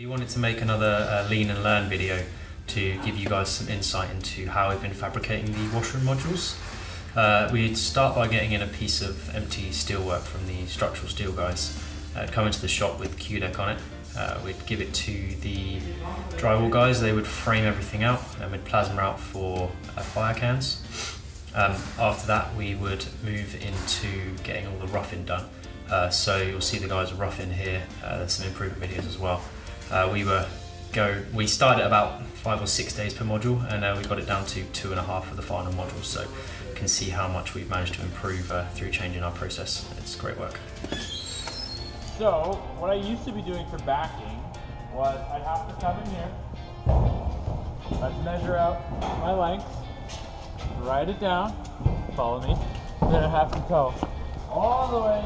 We wanted to make another lean and learn video to give you guys some insight into how we've been fabricating the washroom modules. We'd start by getting in a piece of empty steelwork from the structural steel guys. It'd come into the shop with Q-deck on it. We'd give it to the drywall guys. They would frame everything out and we'd plasma out for fire cans. After that we would move into getting all the roughing done. So you'll see the guys roughing here. There's some improvement videos as well. We started at about 5 or 6 days per module, and we got it down to 2.5 for the final module. So you can see how much we've managed to improve through changing our process. It's great work. So what I used to be doing for backing was I'd have to come in here, I'd measure out my length, write it down, follow me, then I'd have to go all the way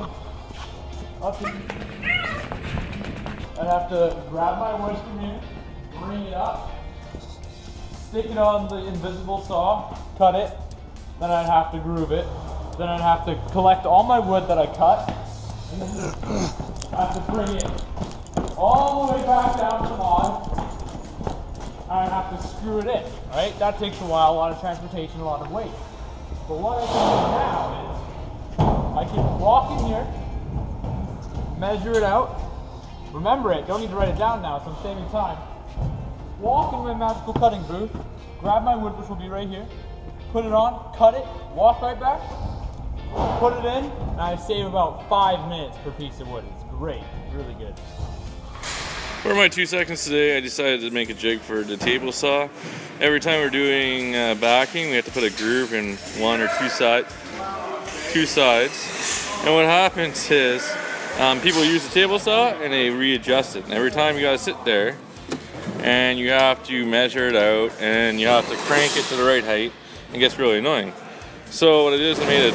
up here. I'd have to grab my wood from here, bring it up, stick it on the invisible saw, cut it, then I'd have to groove it, then I'd have to collect all my wood that I cut, and then I have to bring it all the way back down to mod, and I have to screw it in, right? That takes a while, a lot of transportation, a lot of weight. But what I can do now is, I can walk in here, measure it out, remember it, don't need to write it down now, so I'm saving time. Walk in my magical cutting booth, grab my wood, which will be right here, put it on, cut it, walk right back, put it in, and I save about 5 minutes per piece of wood. It's great, really good. For my 2 seconds today, I decided to make a jig for the table saw. Every time we're doing backing, we have to put a groove in one or two sides. And what happens is, people use the table saw and they readjust it. And every time you gotta sit there and you have to measure it out and you have to crank it to the right height. It gets really annoying. So what I did is I made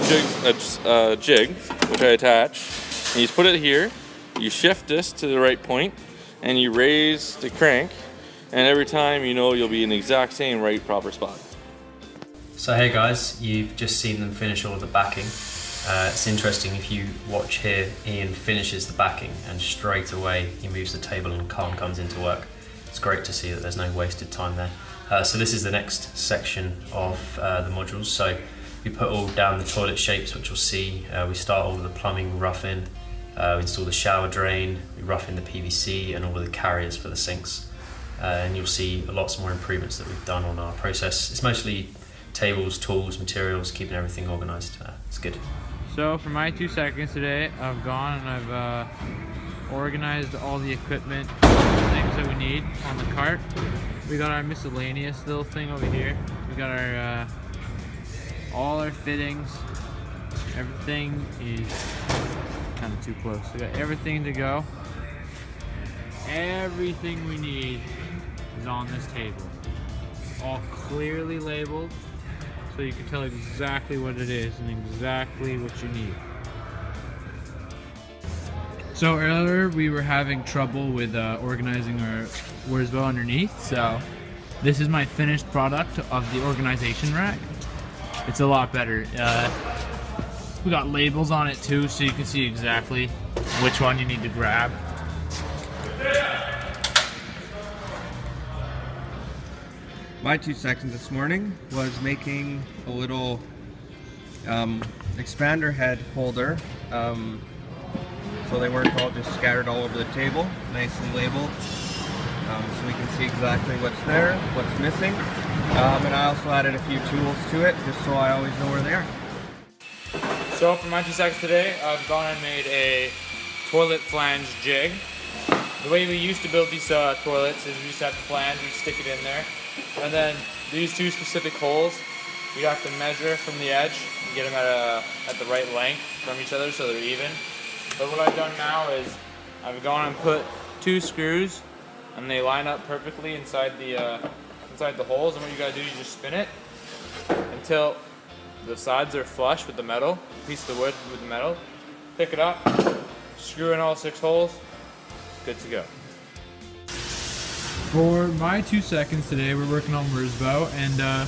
a jig, which I attached. And you just put it here, you shift this to the right point, and you raise the crank. And every time you know you'll be in the exact same right proper spot. So hey guys, you've just seen them finish all of the backing. It's interesting, if you watch here, Ian finishes the backing and straight away he moves the table and Khan comes into work. It's great to see that there's no wasted time there. So this is the next section of the modules. So we put all down the toilet shapes, which you'll see. We start all of the plumbing roughing, we install the shower drain, we rough in the PVC and all of the carriers for the sinks. And you'll see lots more improvements that we've done on our process. It's mostly tables, tools, materials, keeping everything organized. It's good. So for my 2 seconds today, I've gone and I've organized all the equipment, things that we need on the cart. We got our miscellaneous little thing over here. We got our all our fittings. Everything is kind of too close. We got everything to go. Everything we need is on this table. All clearly labeled, so you can tell exactly what it is and exactly what you need. So earlier we were having trouble with organizing our Worsbo underneath, so this is my finished product of the organization rack. It's a lot better. We got labels on it too, so you can see exactly which one you need to grab. My 2 seconds this morning was making a little expander head holder, so they weren't all just scattered all over the table, nicely labeled, so we can see exactly what's there, what's missing, and I also added a few tools to it just so I always know where they are. So for my 2 seconds today, I've gone and made a toilet flange jig. The way we used to build these toilets is we used to have the flange, we stick it in there. And then these two specific holes, you have to measure from the edge and get them at the right length from each other so they're even. But what I've done now is I've gone and put 2 screws and they line up perfectly inside the holes. And what you gotta do, you just spin it until the sides are flush with the metal, piece of the wood with the metal. Pick it up, screw in all 6 holes, good to go. For my 2 seconds today, we're working on Worsbo, and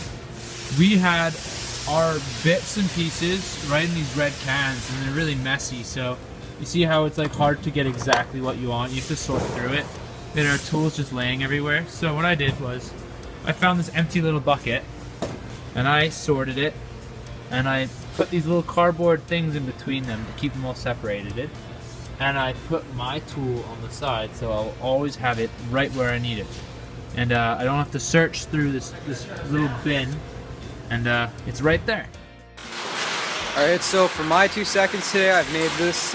we had our bits and pieces right in these red cans, and they're really messy. So you see how it's like hard to get exactly what you want. You have to sort through it. There are tools just laying everywhere. So what I did was, I found this empty little bucket, and I sorted it, and I put these little cardboard things in between them to keep them all separated. And I put my tool on the side, so I'll always have it right where I need it. And I don't have to search through this little bin, and it's right there. Alright, so for my 2 seconds today, I've made this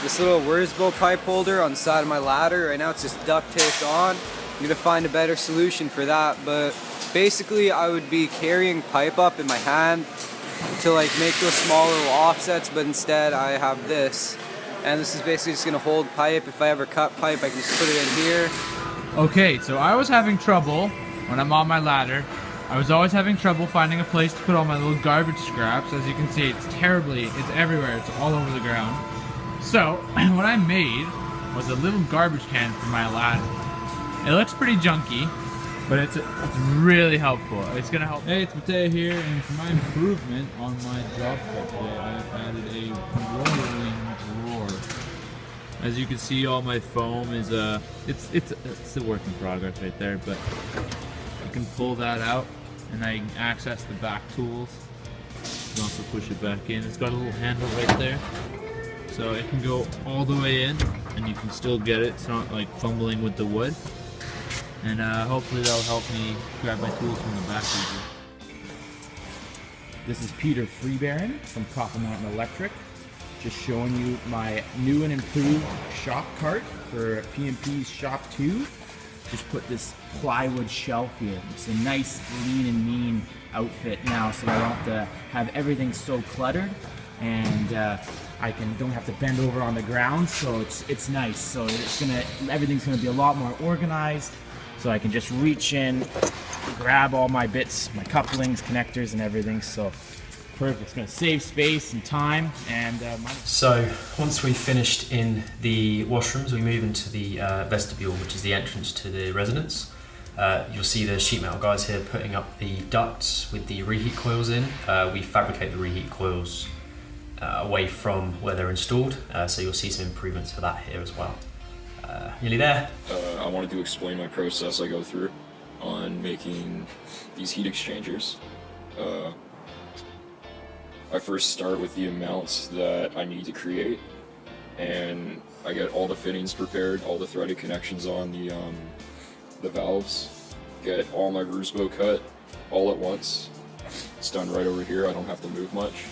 this little Wurzbo pipe holder on the side of my ladder. Right now it's just duct taped on. I'm gonna find a better solution for that, but basically I would be carrying pipe up in my hand to like make those small little offsets, but instead I have this. And this is basically just gonna hold pipe. If I ever cut pipe, I can just put it in here. Okay, so I was having trouble when I'm on my ladder. I was always having trouble finding a place to put all my little garbage scraps. As you can see, it's everywhere. It's all over the ground. So, what I made was a little garbage can for my ladder. It looks pretty junky, but it's really helpful. It's gonna help. Hey, it's Mateo here, and for my improvement on my job site today, I've added a rolling drawer. As you can see, all my foam is it's a work in progress right there, but you can pull that out, and I can access the back tools. You can also push it back in. It's got a little handle right there, so it can go all the way in, and you can still get it. It's not like fumbling with the wood. And hopefully that'll help me grab my tools from the back easier. This is Peter Freebaron from Copper Mountain Electric, just showing you my new and improved shop cart for PMP's Shop 2. Just put this plywood shelf here. It's a nice lean and mean outfit now, so I don't have to have everything so cluttered, and I don't have to bend over on the ground, so it's nice. So everything's gonna be a lot more organized. So I can just reach in, grab all my bits, my couplings, connectors, and everything. So perfect. It's going to save space and time. And So once we've finished in the washrooms, we move into the vestibule, which is the entrance to the residence. You'll see the sheet metal guys here putting up the ducts with the reheat coils in. We fabricate the reheat coils away from where they're installed, so you'll see some improvements for that here as well. Nearly there. I wanted to explain my process I go through on making these heat exchangers. I first start with the amounts that I need to create, and I get all the fittings prepared, all the threaded connections on the valves, get all my Wurzbo cut all at once. It's done right over here, I don't have to move much.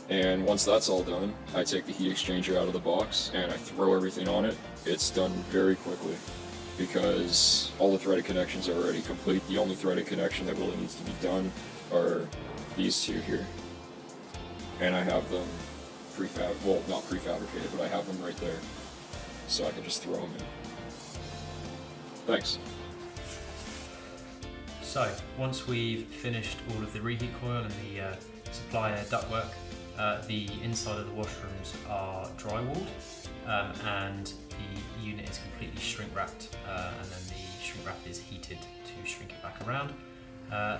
And once that's all done, I take the heat exchanger out of the box and I throw everything on it. It's done very quickly because all the threaded connections are already complete. The only threaded connection that really needs to be done are these two here. And I have them not prefabricated, but I have them right there. So I can just throw them in. Thanks. So once we've finished all of the reheat coil and the supply ductwork, the inside of the washrooms are drywalled, and the unit is completely shrink wrapped, and then the shrink wrap is heated to shrink it back around.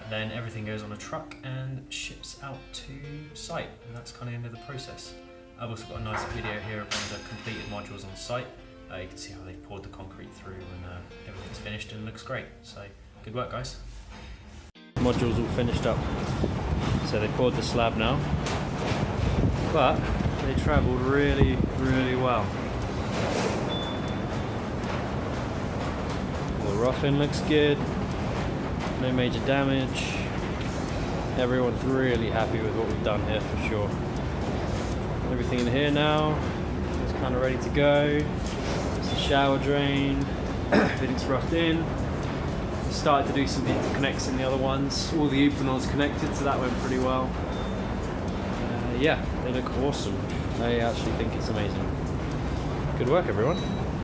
Then everything goes on a truck and ships out to site, and that's kind of the end of the process. I've also got a nice video here of one of the completed modules on site. You can see how they've poured the concrete through, and everything's finished and looks great. So good work, guys. Modules all finished up. So they poured the slab now, but they travelled really, really well. The roughing looks good, no major damage. Everyone's really happy with what we've done here for sure. Everything in here now is kind of ready to go. There's the shower drain, everything's roughed in. We started to do some interconnects in the other ones. All the Upanors connected, so that went pretty well. Yeah, they look awesome. I actually think it's amazing. Good work, everyone.